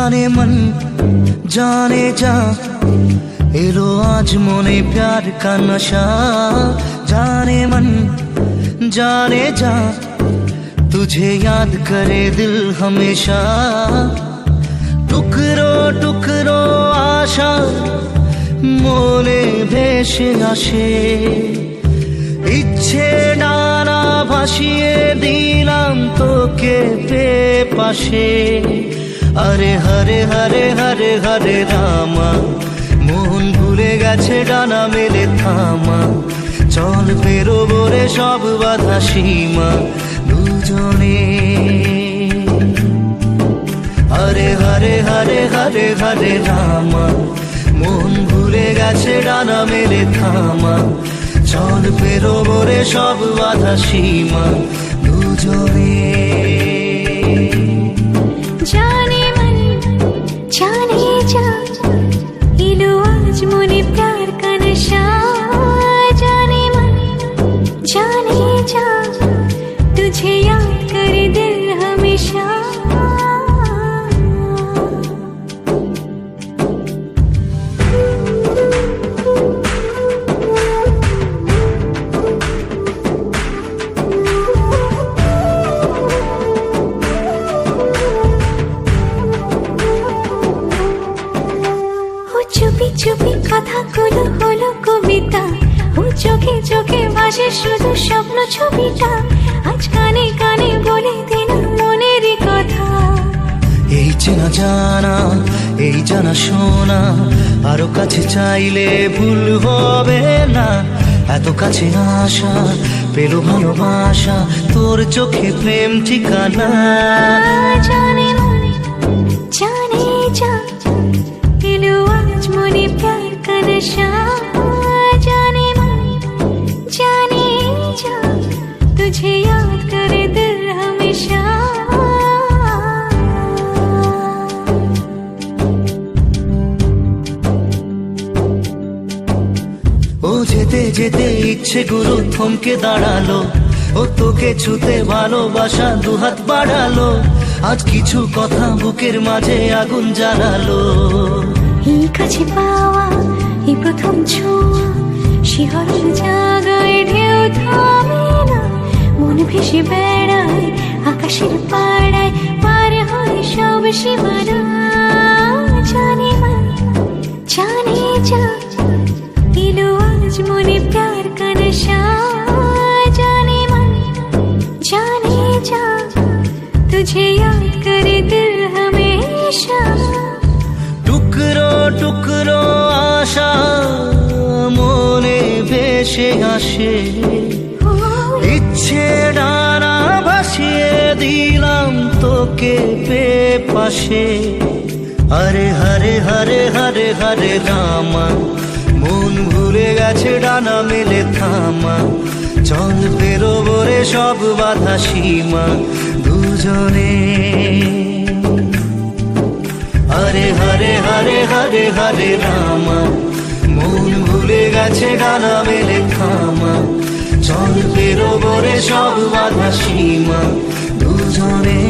जाने मन जाने जा एलो आज मोने प्यार का नशा। जाने मन जाने जा तुझे याद करे दिल हमेशा। टुकरो टुकरो आशा मोने भेसे आशे इच्छे डाना भासिए दिलाम तोके पे पाशे। अरे हरे हरे हरे हरे रामा মন ভুলে গেছে ডানা মেলে থামা। চল পেরোবো রে সব বাধা সীমা দুজনে। হরে হরে হরে হরে হরে রামা মন ভুলে গেছে ডানা মেলে থামা। চল পেরোবো রে সব বাধা সীমা দুজনে। जाने मन जाने जा इलो आज मोने प्यार का नशा। जाने मन जाने जा तुझे याद करे दिल हमेशा। চুপি চুপি কথাগুলো হলো কবিতা। ও চোখে চোখে ভাসে শুধু স্বপ্ন ছবিটা। আজ কানে কানে বলে দিলাম মনের কথা। এই চেনা জানা এই জানা শোনা আরো কাছে চাইলে ভুল হবে না। এত কাছে আসা পেল ভালোবাসা তোর চোখে প্রেম ঠিকানা। জানে मन जाने जा इलो आज मोने प्यार का नशा। जाने मन जाने जा तुझे याद करे दिल हमेशा। ও যেতে যেতে ইচ্ছে গুলো থমকে দাঁড়ালো। ও তোকে ছুতে ভালোবাসা দুহাত বাড়ালো। আজ কিছু কথা বুকের মাঝে আগুন জ্বালালো। এই কাছে পাওয়া এই প্রথম ছোঁয়া শিহরণ জাগায় ঢেউ থামে না। মন ভেসে বেড়ায় আকাশের পাড়ায় পার হয় সব সীমানা। জানে मन जाने जा इलो आज मोने प्यार का नशा। जाने मन जाने जा तुझे याद करे दिल हमेशा। টুকরো টুকরো আশা মনে ভেসে আসে ইচ্ছে ডানা ভাসিয়ে দিলাম তোকে পে পাশে। হরে হরে হরে হরে হরে রামা মন ভুলে গেছে ডানা মেলে থামা। চল পেরোবো রে সব বাধা সীমা দুজনে। হরে হরে হরে হরে হরে রামা মন ভুলে গেছে ডানা মেলে থামা। চল পেরোবো রে সব বাধা সীমা দুজনে।